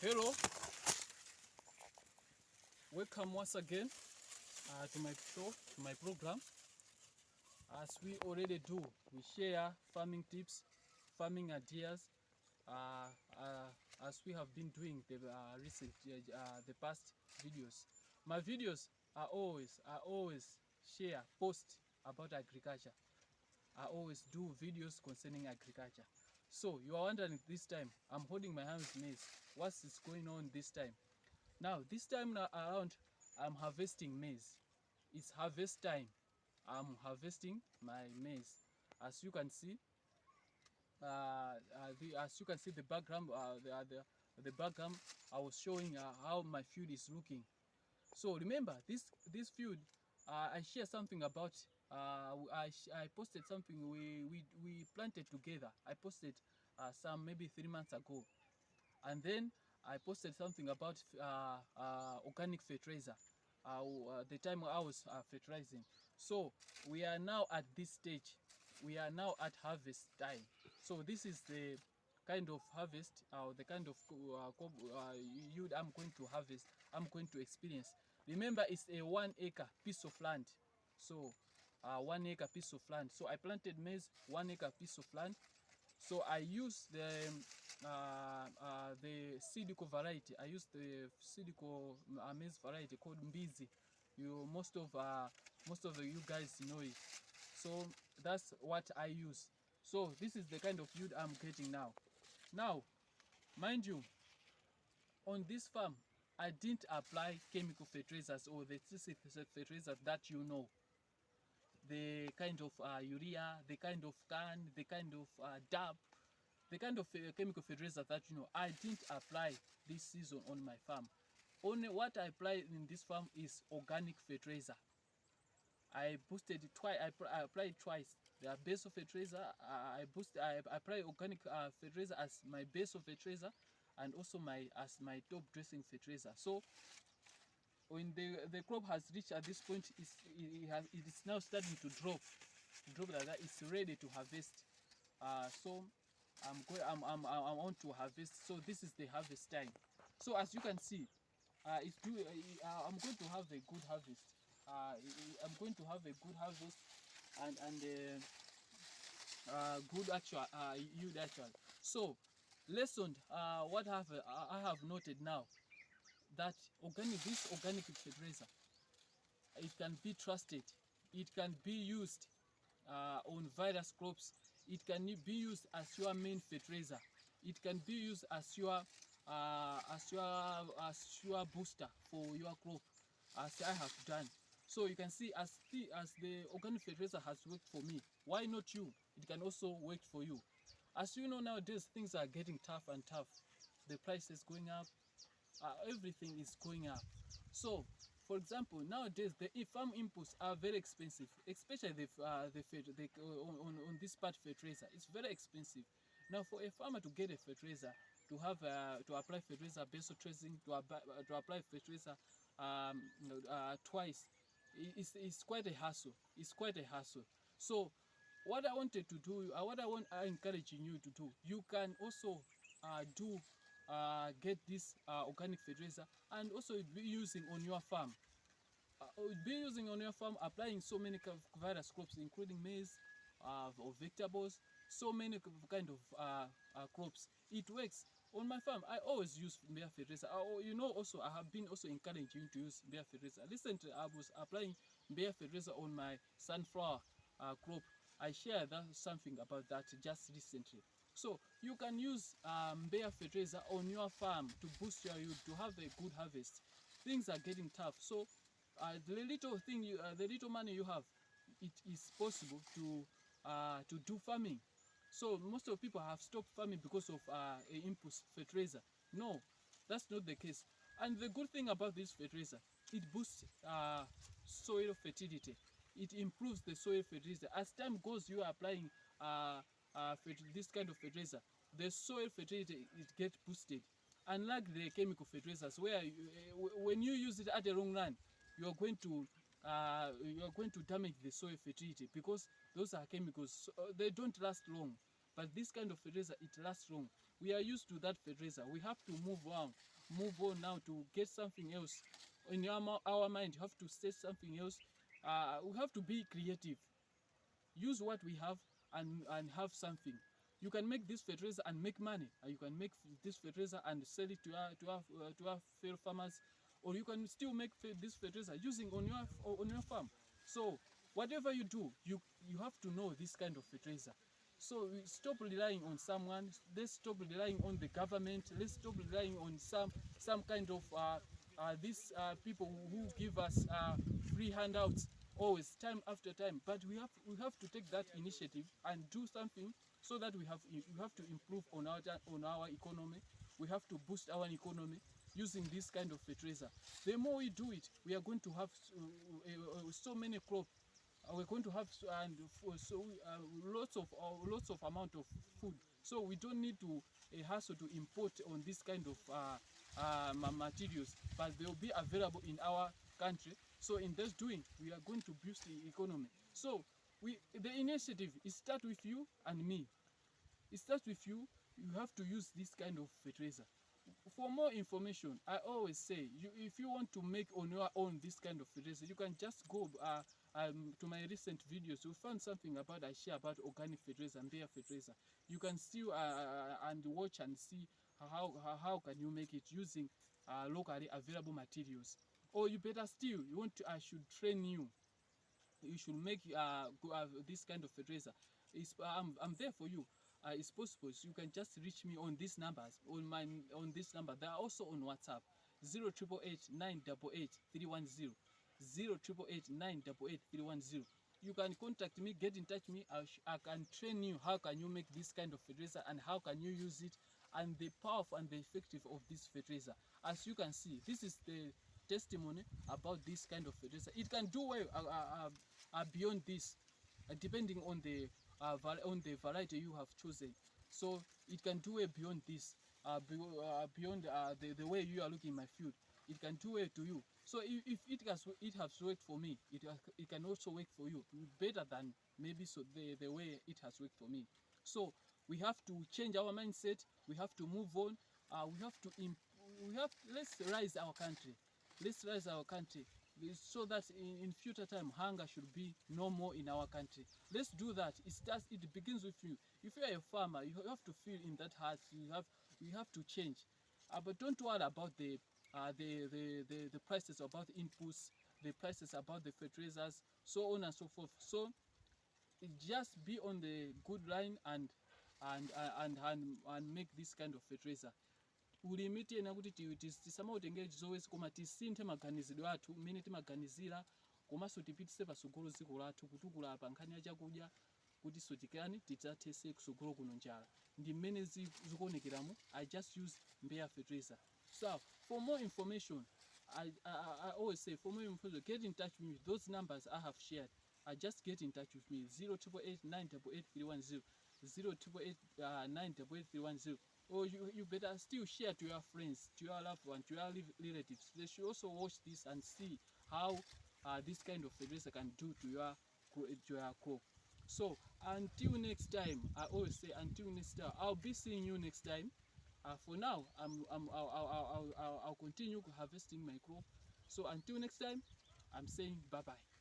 Hello, welcome once again to my show, to my program. As we already do, we share farming tips, farming ideas, as we have been doing the the past videos. My videos are always share, post about agriculture. I always do videos concerning agriculture. So you are wondering this time, I'm holding my hands maize. What is going on this time? Now, this time around, I'm harvesting maize. It's harvest time. I'm harvesting my maize. As you can see, the background, the background, I was showing how my field is looking. So remember, this field, I share something about. I posted something we planted together. I posted some maybe 3 months ago, and then I posted something about organic fertilizer. The time I was fertilizing. So we are now at this stage. We are now at harvest time. So this is the kind of harvest, the kind of yield I'm going to harvest. I'm going to experience. Remember, it's a 1 acre piece of land. So 1 acre piece of land. So I planted maize, 1 acre piece of land. So I use the Sidico variety. I use the Sidico maize variety called Mbeya. Most of you guys know it. So that's what I use. So this is the kind of yield I'm getting now. Now, mind you, on this farm, I didn't apply chemical fertilizers or the fertilizers that you know. The kind of urea, the kind of can, the kind of DAP, the kind of chemical fertilizer that you know. I didn't apply this season on my farm. Only what I apply in this farm is organic fertilizer. I boosted it twice. I applied twice. The base of fertilizer. I apply organic fertilizer as my base of fertilizer, and also as my top dressing fertilizer. So when the crop has reached at this point, it is now starting to drop like that. It's ready to harvest. So I want to harvest. So this is the harvest time. So as you can see, I'm going to have a good harvest. I'm going to have a good harvest and good actual yield actual. So lesson, what I have noted now, that this organic fertilizer, it can be trusted. It can be used on various crops. It can be used as your main fertilizer. It can be used as your booster for your crop, as I have done. So you can see, as the organic fertilizer has worked for me, why not you? It can also work for you. As you know, nowadays things are getting tough and tough. The price is going up. Everything is going up. So, for example, nowadays the farm inputs are very expensive, especially on this part fertilizer. It's very expensive. Now, for a farmer to get a fertilizer, to apply fertilizer based on tracing, to apply fertilizer twice, it's quite a hassle. It's quite a hassle. So, what I wanted to do, I encouraging you to do, you can also get this organic fertilizer and also be using on your farm. Applying so many various crops, including maize or vegetables, so many kind of crops. It works. On my farm, I always use Mbeya fertilizer. Also, I have been also encouraging you to use Mbeya fertilizer. Recently, I was applying Mbeya fertilizer on my sunflower crop. I shared something about that just recently. So you can use Mbeya fertilizer on your farm to boost your yield, to have a good harvest. Things are getting tough, so the little money you have, it is possible to do farming. So most of people have stopped farming because of input fertilizer. No, that's not the case. And the good thing about this fertilizer, it boosts soil fertility. It improves the soil fertilizer. As time goes, you are applying this kind of fertilizer, the soil fertility, it gets boosted. Unlike the chemical fertilizers, where when you use it at the wrong land, you are going to damage the soil fertility, because those are chemicals. So, they don't last long. But this kind of fertilizer, it lasts long. We are used to that fertilizer. We have to move on. move on now to get something else. In our mind, you have to say something else. We have to be creative. Use what we have and have something. You can make this fertilizer and make money. You can make this fertilizer and sell it to our fellow farmers, or you can still make this fertilizer using on your farm. So whatever you do, you have to know this kind of fertilizer. So we stop relying on someone. Let's stop relying on the government. Let's stop relying on some kind of these people who give us free handouts always, time after time. But we have to take that initiative and do something, so that we have to improve on our economy. We have to boost our economy using this kind of fertilizer. The more we do it, we are going to have so many crops. We're going to have lots of amount of food. So we don't need to hassle to import on this kind of materials, but they will be available in our country. So in this doing, we are going to boost the economy. So the initiative, it starts with you and me. It starts with you. You have to use this kind of fertilizer. For more information, I always say, if you want to make on your own this kind of fertilizer, you can just go to my recent videos. You'll find something about I share about organic fertilizer and Mbeya fertilizer. You can still and watch and see how can you make it using locally available materials. Or you better still, I should train you. You should make this kind of fertilizer. I'm there for you. It's possible. So you can just reach me on these numbers, on this number. They are also on WhatsApp. 0888 988 310. 0888 988 310. You can contact me, get in touch with me. I can train you how can you make this kind of fertilizer and how can you use it, and the powerful and the effective of this fertilizer. As you can see, this is the testimony about this kind of fertilizer. It can do well beyond this, depending on the variety you have chosen. So it can do way beyond this, beyond the way you are looking in my field. It can do way to you. So if it has worked for me, it can also work for you better than maybe so the way it has worked for me. So we have to change our mindset. We have to move on. Let's rise our country. Let's rise our country, so that in future time hunger should be no more in our country. Let's do that. It begins with you. If you are a farmer, you have to feel in that heart. You have to change. But don't worry about the prices, about inputs, the prices about the fertilizers, so on and so forth. So just be on the good line and make this kind of fertilizer. Ulimiti ena kuti tisamautenga zowezi, koma tisinthe maganizidwe athu mmene timaganizira, komanso tipitise pasogolo dziko lathu kutukula pa nkhani ya chakudya, kuti sotikani tidzathese kusogolo kuno njala. Ndi mmene zikuonekeramo. I just use Mbeya fertilizer. So for more information, I always say, for more information, get in touch with me. Those numbers I have shared, just get in touch with me. 0888 988 310. 0888 988 310. Or you better still share to your friends, to your loved ones, to your relatives. They should also watch this and see how this kind of fertilizer can do to your crop. So until next time, I always say until next time. I'll be seeing you next time. For now, I'll continue harvesting my crop. So until next time, I'm saying bye bye.